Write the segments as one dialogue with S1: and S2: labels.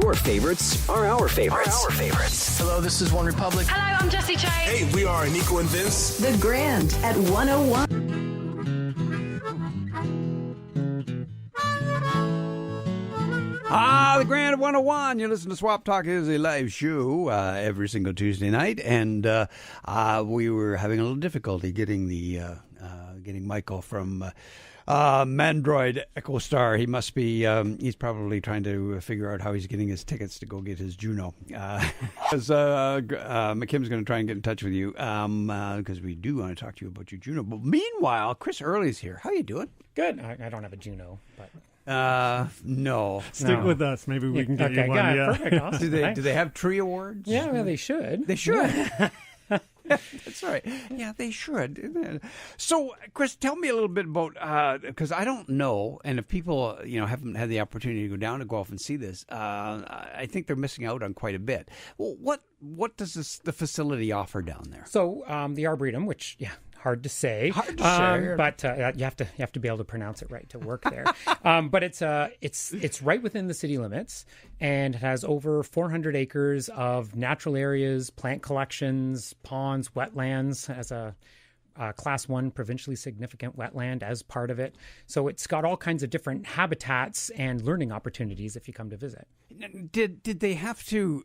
S1: Your favorites are our favorites.
S2: Hello, this is One Republic.
S3: Hello, I'm Jessie J.
S4: Hey, we are Nico and Vince.
S5: The Grand at 101.
S6: The Grand at 101. You listen to Swap Talk. It is a live show every single Tuesday night, and we were having a little difficulty getting getting Michael from Mandroid Echo Star. He must be, he's probably trying to figure out how he's getting his tickets to go get his Juno. Because McKim's going to try and get in touch with you because we do want to talk to you about your Juno. But meanwhile, Chris Earley's here. How you doing?
S7: Good. I don't have a Juno, but...
S6: no.
S8: Stick with us. Maybe we can get you one. Yeah.
S7: Perfect. Awesome.
S6: Do they have tree awards?
S7: Yeah, well, they should.
S6: They should. That's right. Yeah, they should. So, Chris, tell me a little bit about because I don't know, and if people haven't had the opportunity to go down to Guelph and see this, I think they're missing out on quite a bit. Well, what does the facility offer down there?
S7: So the Arboretum, which hard to say, but you have to be able to pronounce it right to work there. But it's right within the city limits, and it has over 400 acres of natural areas, plant collections, ponds, wetlands as a Class 1 provincially significant wetland as part of it. So it's got all kinds of different habitats and learning opportunities if you come to visit.
S6: Did they have to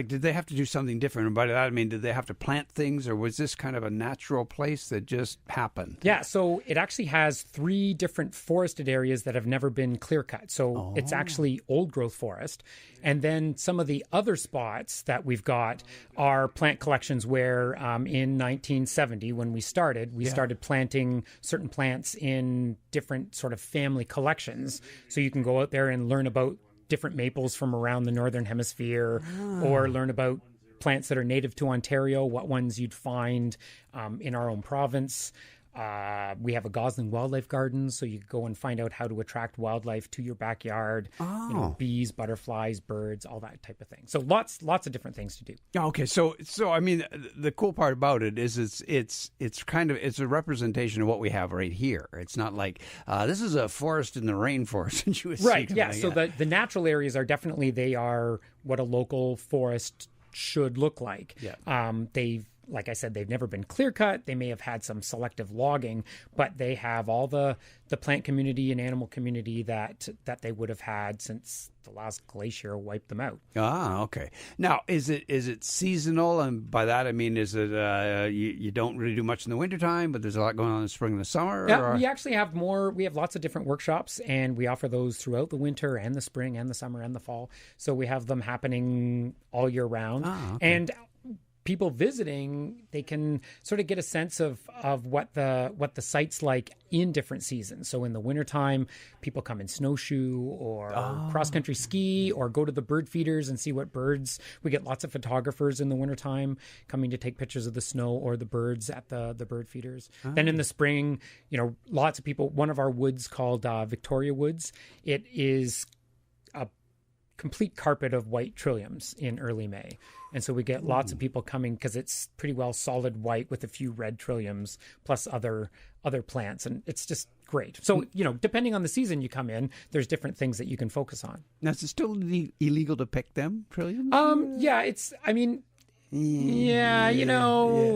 S6: did they have to do something different? And by that I mean, did they have to plant things, or was this kind of a natural place that just happened?
S7: Yeah, so it actually has 3 different forested areas that have never been clear cut. So it's actually old growth forest. And then some of the other spots that we've got are plant collections where in 1970, when we started planting certain plants in different sort of family collections. So you can go out there and learn about different maples from around the Northern Hemisphere or learn about plants that are native to Ontario, what ones you'd find in our own province. We have a Gosling Wildlife Garden, so you go and find out how to attract wildlife to your backyard. Bees, butterflies, birds, all that type of thing. So lots of different things to do.
S6: Okay, so I mean, the cool part about it is it's a representation of what we have right here. It's not like this is a forest in the rainforest, and you would
S7: right?
S6: See
S7: yeah. So the natural areas are definitely what a local forest should look like. Yeah. Like I said, they've never been clear cut. They may have had some selective logging, but they have all the plant community and animal community that they would have had since the last glacier wiped them out.
S6: Okay. Now, is it seasonal? And by that I mean, is it you don't really do much in the wintertime, but there's a lot going on in the spring and the summer?
S7: Yeah, we actually have more. We have lots of different workshops, and we offer those throughout the winter and the spring and the summer and the fall. So we have them happening all year round. Okay. And people visiting, they can sort of get a sense of what the site's like in different seasons. So in the wintertime, people come in snowshoe or cross-country ski or go to the bird feeders and see what birds. We get lots of photographers in the wintertime coming to take pictures of the snow or the birds at the bird feeders. Then in the spring, lots of people, one of our woods called Victoria Woods, it is a complete carpet of white trilliums in early May. And so we get lots of people coming because it's pretty well solid white with a few red trilliums plus other plants. And it's just great. So, depending on the season you come in, there's different things that you can focus on.
S6: Now, is it still illegal to pick them, trilliums?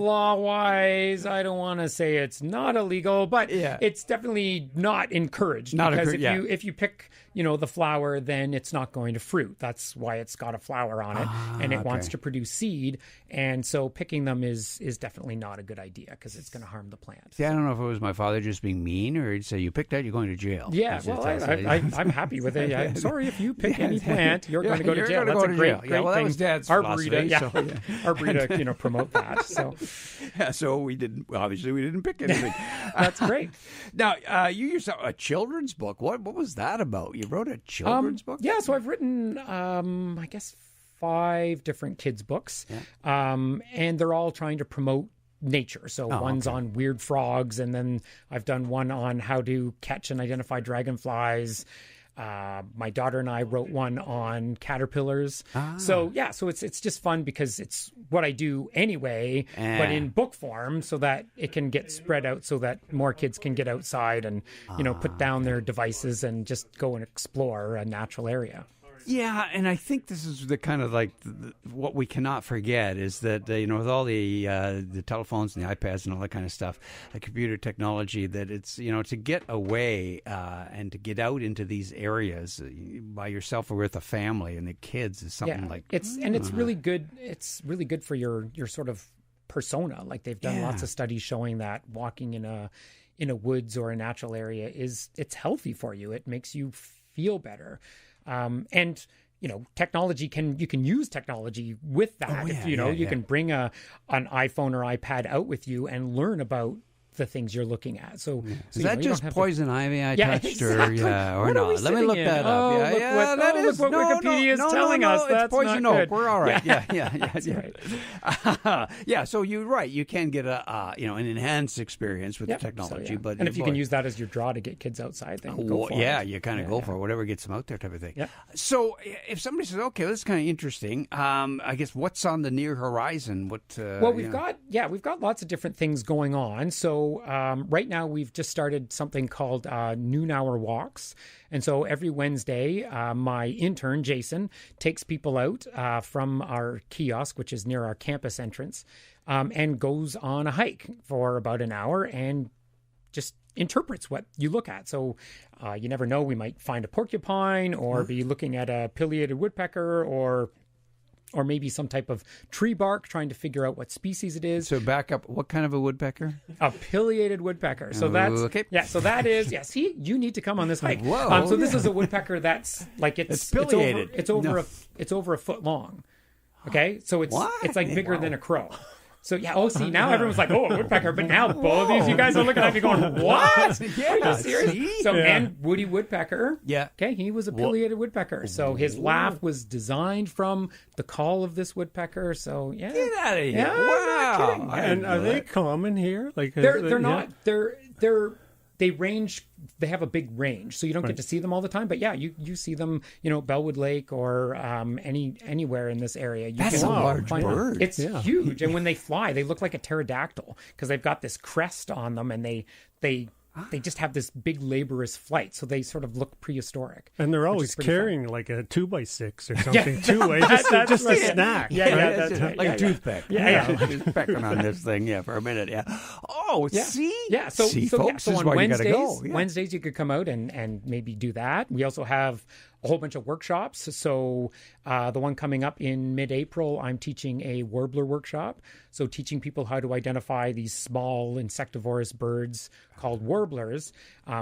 S7: Law-wise, I don't want to say it's not illegal, but it's definitely not encouraged. Because if you pick, the flower, then it's not going to fruit. That's why it's got a flower on it, and it wants to produce seed. And so picking them is definitely not a good idea because it's going to harm the plant.
S6: See, I don't know if it was my father just being mean, or he'd say, you picked that, you're going to jail.
S7: Yeah, well, I'm happy with it. I'm sorry if you pick any plant, you're going to go to jail. That's a great thing.
S6: That was Dad's philosophy.
S7: Arboretum to promote that.
S6: So we didn't pick anything.
S7: That's great.
S6: Now, you yourself, a children's book. What was that about? You wrote a children's book?
S7: Yeah, so I've written, 5 different kids' books, and they're all trying to promote nature. So one's on weird frogs, and then I've done one on how to catch and identify dragonflies. My daughter and I wrote one on caterpillars. So it's just fun because it's what I do anyway, but in book form so that it can get spread out so that more kids can get outside and, put down their devices and just go and explore a natural area.
S6: Yeah, and I think this is the kind of like what we cannot forget is that with all the telephones and the iPads and all that kind of stuff, the computer technology, that it's to get away and to get out into these areas by yourself or with a family and the kids is something like
S7: it's really good. It's really good for your sort of persona. Like they've done lots of studies showing that walking in a woods or a natural area it's healthy for you. It makes you feel better. And technology you can use technology with that. You can bring an iPhone or iPad out with you and learn about the things you're looking at. So
S6: is that just poison ivy I touched
S7: exactly.
S6: or not? Let me look that up.
S7: Look what Wikipedia is telling us.
S6: It's
S7: that's
S6: poison
S7: not
S6: oak.
S7: good.
S6: We're all right. Yeah.
S7: That's right.
S6: So you're right. You can get an enhanced experience with the technology, but
S7: if you can use that as your draw to get kids outside, then go for it.
S6: You kind of go for it, whatever gets them out there, type of thing.
S7: Yeah.
S6: So if somebody says, "Okay, this is kind of interesting," I guess what's on the near horizon?
S7: We've got lots of different things going on. So right now we've just started something called noon hour walks. And so every Wednesday, my intern, Jason, takes people out from our kiosk, which is near our campus entrance, and goes on a hike for about an hour and just interprets what you look at. So you never know, we might find a porcupine or be looking at a pileated woodpecker or maybe some type of tree bark, trying to figure out what species it is.
S6: So back up, what kind of a woodpecker?
S7: A pileated woodpecker. So that's so that is see, you need to come on this hike.
S6: Whoa!
S7: This is a woodpecker that's like it's
S6: pileated.
S7: It's over a foot long. Okay, so it's like bigger than a crow. So see, now everyone's like, a woodpecker, but now both of these you guys are looking at me going, what?
S6: Yeah,
S7: are you serious? And Woody Woodpecker, okay, he was a pileated woodpecker. So his laugh was designed from the call of this woodpecker. So
S6: get out of here!
S7: Yeah,
S6: wow.
S8: And are they common here? Like
S7: they're not. They range. They have a big range, so you don't get to see them all the time. But you see them, Bellwood Lake or anywhere in this area.
S6: That's a large bird.
S7: It's huge, and when they fly, they look like a pterodactyl because they've got this crest on them, and they just have this big laborious flight, so they sort of look prehistoric.
S8: And they're always carrying like a 2x6 or something too, just a snack.
S7: That's right.
S6: Like a toothpick. Just pecking on this thing, for a minute. See?
S7: Yeah, so
S6: folks,
S7: so
S6: this is
S7: on
S6: why
S7: Wednesdays,
S6: you gotta go.
S7: Wednesdays you could come out and maybe do that. We also have a whole bunch of workshops. So the one coming up in mid-April, I'm teaching a warbler workshop. So teaching people how to identify these small insectivorous birds called warblers,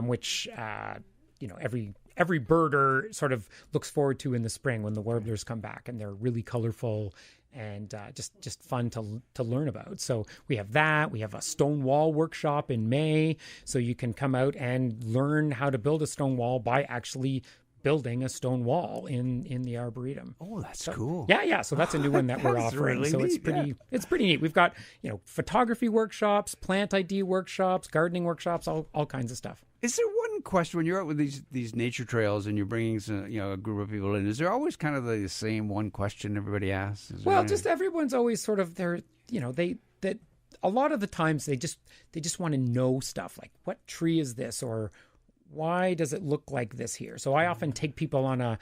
S7: which every birder sort of looks forward to in the spring when the warblers come back, and they're really colorful and just fun to learn about. So we have that. We have a stone wall workshop in May, so you can come out and learn how to build a stone wall by actually building a stone wall in the Arboretum.
S6: Oh, that's cool.
S7: Yeah. So that's a new one that we're offering.
S6: Really
S7: so
S6: neat,
S7: it's pretty neat. We've got, photography workshops, plant ID workshops, gardening workshops, all kinds of stuff.
S6: Is there one question when you're out with these nature trails and you're bringing a group of people in? Is there always kind of the same one question everybody asks?
S7: Just everyone's always sort of there. That a lot of the times they just want to know stuff like, what tree is this, or why does it look like this here? So I often take people on I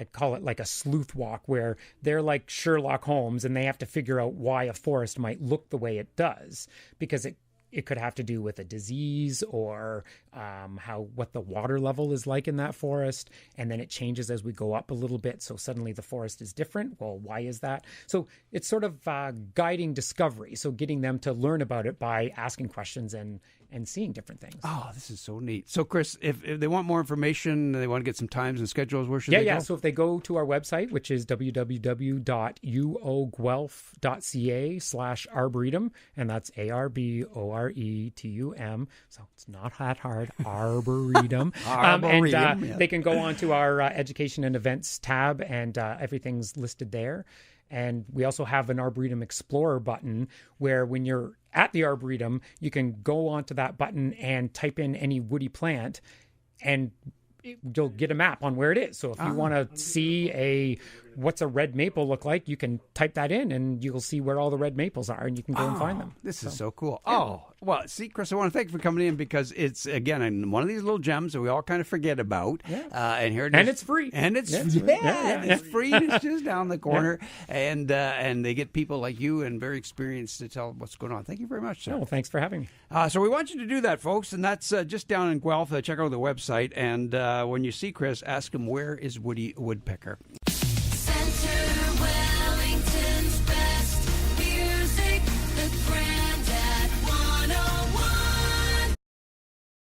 S7: call it like a sleuth walk, where they're like Sherlock Holmes and they have to figure out why a forest might look the way it does, because it could have to do with a disease or what the water level is like in that forest. And then it changes as we go up a little bit. So suddenly the forest is different. Well, why is that? So it's sort of guiding discovery. So getting them to learn about it by asking questions and seeing different things.
S6: Oh, this is so neat. So, Chris, if they want more information, they want to get some times and schedules, where should they go?
S7: Yeah. So if they go to our website, which is www.uoguelph.ca/arboretum, and that's ARBORETUM. So it's not that hard. Arboretum. They can go on to our education and events tab, and everything's listed there. And we also have an Arboretum Explorer button, where when you're at the Arboretum, you can go onto that button and type in any woody plant, and you'll get a map on where it is. So if you want to see a what's a red maple look like, you can type that in and you'll see where all the red maples are and you can go and find them.
S6: This is so cool. Yeah. Oh, well, see, Chris, I want to thank you for coming in because it's, again, one of these little gems that we all kind of forget about.
S7: Yeah.
S6: And here it is.
S7: And it's free.
S6: And it's
S7: free.
S6: It's free. And it's just down the corner. Yeah. And they get people like you and very experienced to tell what's going on. Thank you very much, sir.
S7: Well, thanks for having me.
S6: So we want you to do that, folks, and that's just down in Guelph. Check out the website, and when you see Chris, ask him, where is Woody Woodpecker?